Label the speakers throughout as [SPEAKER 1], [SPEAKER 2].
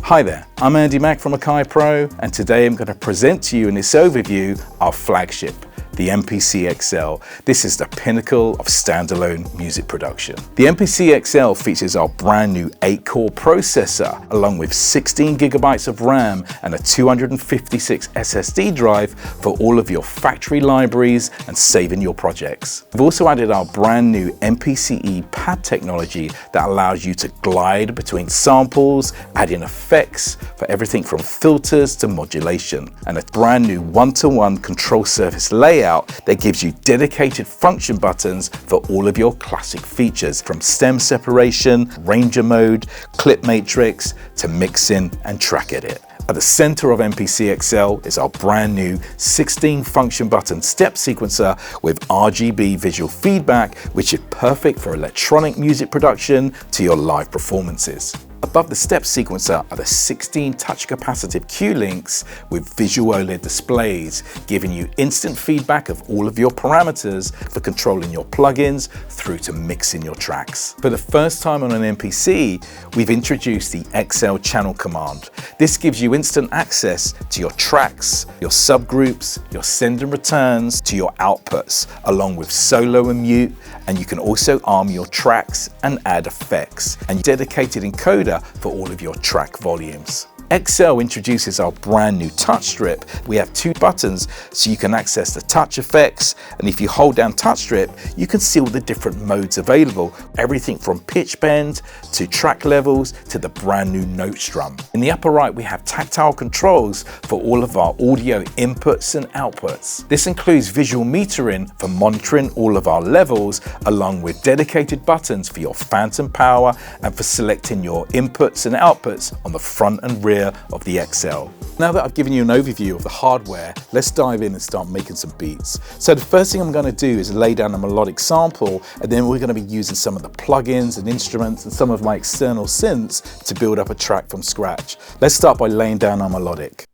[SPEAKER 1] Hi there, I'm Andy Mack from Akai Pro, and today I'm going to present to you in this overview our flagship, the MPC XL. This is the pinnacle of standalone music production. The MPC XL features our brand new 8-core processor, along with 16 gigabytes of RAM and a 256 SSD drive for all of your factory libraries and saving your projects. We've also added our brand new MPCe Pad technology that allows you to glide between samples, adding effects for everything from filters to modulation, and a brand new one-to-one control surface layout that gives you dedicated function buttons for all of your classic features, from stem separation, ranger mode, clip matrix, to mixing and track edit. At the center of MPC XL is our brand new 16 function button step sequencer with RGB visual feedback, which is perfect for electronic music production to your live performances. Above the step sequencer are the 16 touch capacitive cue links with visual OLED displays, giving you instant feedback of all of your parameters for controlling your plugins through to mixing your tracks. For the first time on an MPC, we've introduced the XL channel command. This gives you instant access to your tracks, your subgroups, your send and returns, to your outputs, along with solo and mute, and you can also arm your tracks and add effects, and dedicated encoder for all of your track volumes. XL introduces our brand new touch strip. We have 2 buttons so you can access the touch effects, and if you hold down touch strip, you can see all the different modes available, everything from pitch bend to track levels to the brand new note strum. In the upper right, we have tactile controls for all of our audio inputs and outputs. This includes visual metering for monitoring all of our levels, along with dedicated buttons for your phantom power and for selecting your inputs and outputs on the front and rear of the XL. Now that I've given you an overview of the hardware, let's dive in and start making some beats. So the first thing I'm going to do is lay down a melodic sample, and then we're going to be using some of the plugins and instruments and some of my external synths to build up a track from scratch. Let's start by laying down our melodic.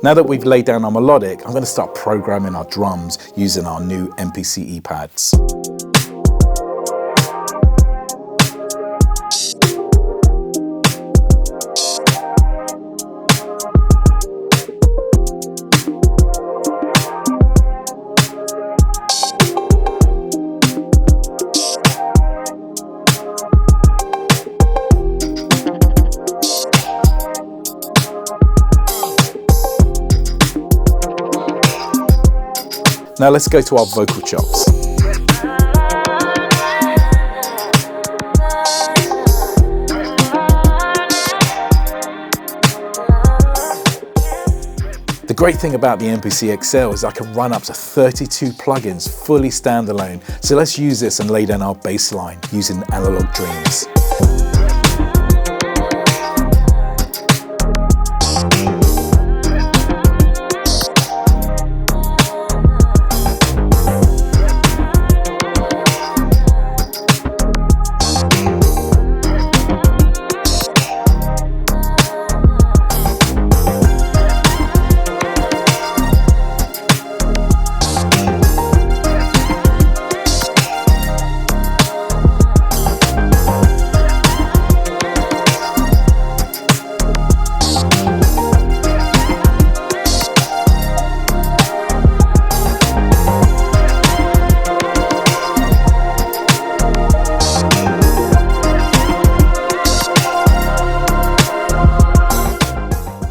[SPEAKER 1] Now that we've laid down our melodic, I'm going to start programming our drums using our new MPCe Pads. Now let's go to our vocal chops. The great thing about the MPC XL is I can run up to 32 plugins fully standalone. So let's use this and lay down our bass line using Analog Dreams.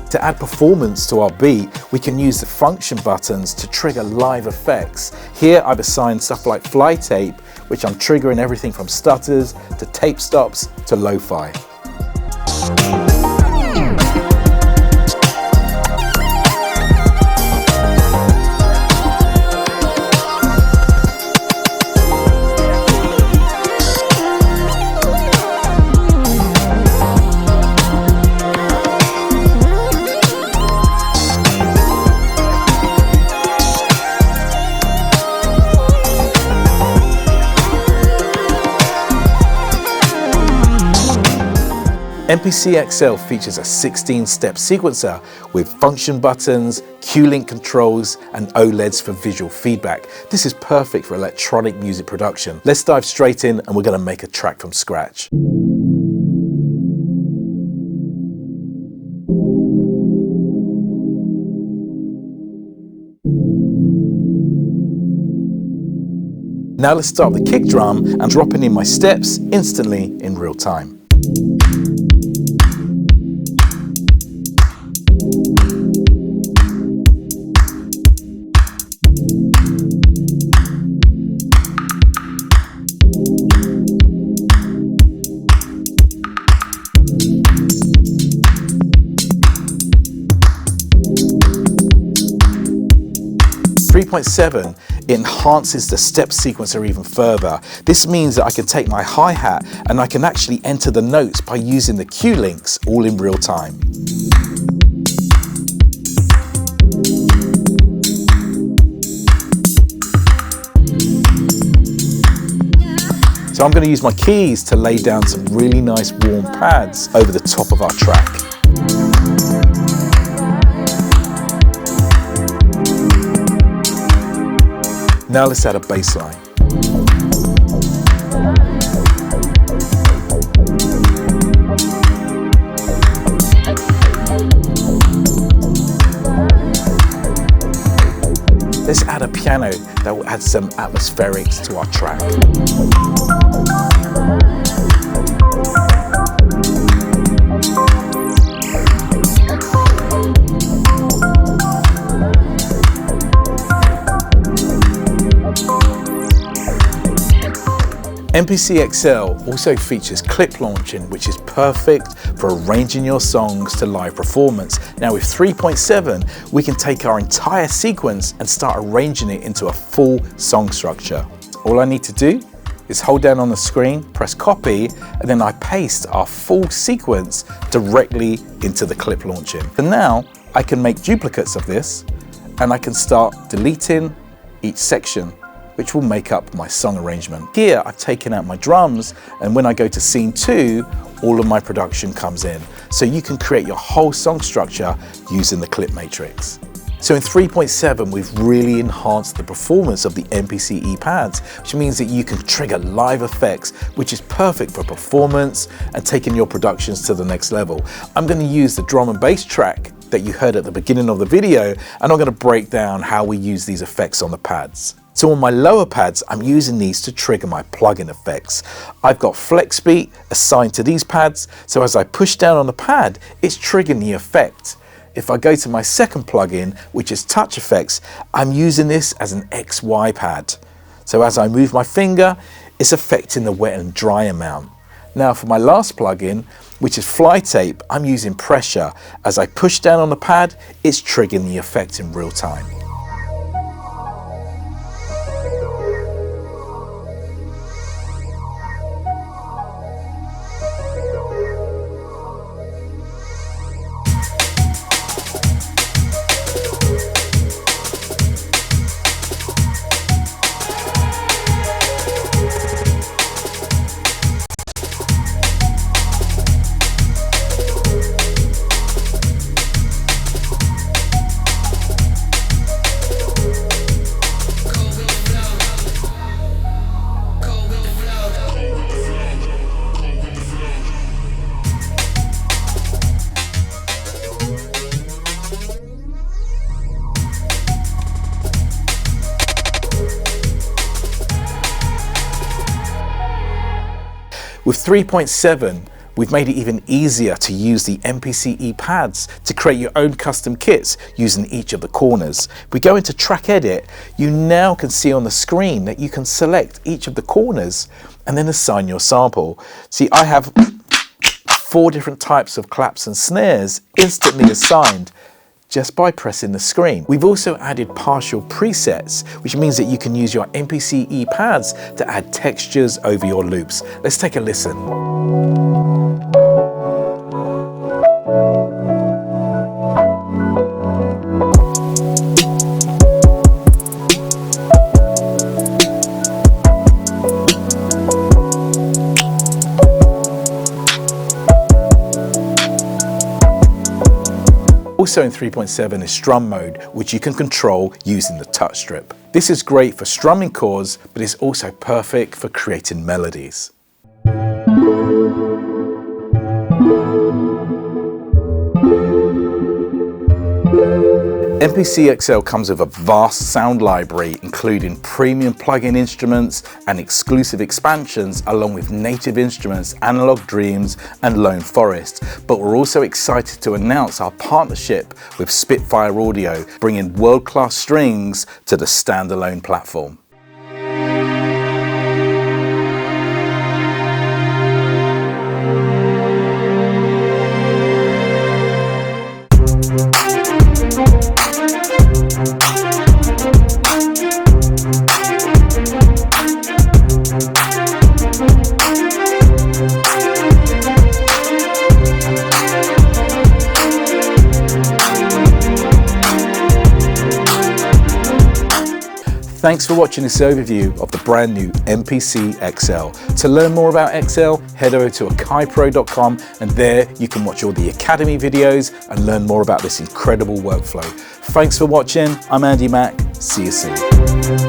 [SPEAKER 1] To add performance to our beat, we can use the function buttons to trigger live effects. Here I've assigned stuff like fly tape, which I'm triggering everything from stutters to tape stops to lo-fi. MPC XL features a 16-step sequencer with function buttons, Q-Link controls, and OLEDs for visual feedback. This is perfect for electronic music production. Let's dive straight in and we're going to make a track from scratch. Now let's start the kick drum and dropping in my steps instantly in real time. .7 enhances the step sequencer even further. This means that I can take my hi-hat and I can actually enter the notes by using the Q-links all in real time. So I'm going to use my keys to lay down some really nice warm pads over the top of our track. Now let's add a bass line. Let's add a piano that will add some atmospherics to our track. MPC XL also features clip launching, which is perfect for arranging your songs to live performance. Now with 3.7, we can take our entire sequence and start arranging it into a full song structure. All I need to do is hold down on the screen, press copy, and then I paste our full sequence directly into the clip launching. And now I can make duplicates of this and I can start deleting each section, which will make up my song arrangement. Here I've taken out my drums, and when I go to scene 2, all of my production comes in. So you can create your whole song structure using the clip matrix. So in 3.7, we've really enhanced the performance of the MPCe Pads, which means that you can trigger live effects, which is perfect for performance and taking your productions to the next level. I'm going to use the drum and bass track that you heard at the beginning of the video, and I'm going to break down how we use these effects on the pads. So on my lower pads, I'm using these to trigger my plugin effects. I've got flex beat assigned to these pads, so as I push down on the pad, it's triggering the effect. If I go to my second plugin, which is touch effects, I'm using this as an XY pad. So as I move my finger, it's affecting the wet and dry amount. Now for my last plugin, which is fly tape, I'm using pressure. As I push down on the pad, it's triggering the effect in real time. With 3.7, we've made it even easier to use the MPCe Pads to create your own custom kits using each of the corners. If we go into track edit, you now can see on the screen that you can select each of the corners and then assign your sample. See, I have 4 different types of claps and snares instantly assigned just by pressing the screen. We've also added partial presets, which means that you can use your MPCe Pads to add textures over your loops. Let's take a listen. Also in 3.7 is Strum Mode, which you can control using the touch strip. This is great for strumming chords, but it's also perfect for creating melodies. MPC XL comes with a vast sound library, including premium plug-in instruments and exclusive expansions, along with native instruments, Analog Dreams and Lone Forest. But we're also excited to announce our partnership with Spitfire Audio, bringing world-class strings to the standalone platform. Thanks for watching this overview of the brand new MPC XL. To learn more about XL, head over to akaipro.com, and there you can watch all the Academy videos and learn more about this incredible workflow. Thanks for watching. I'm Andy Mack. See you soon.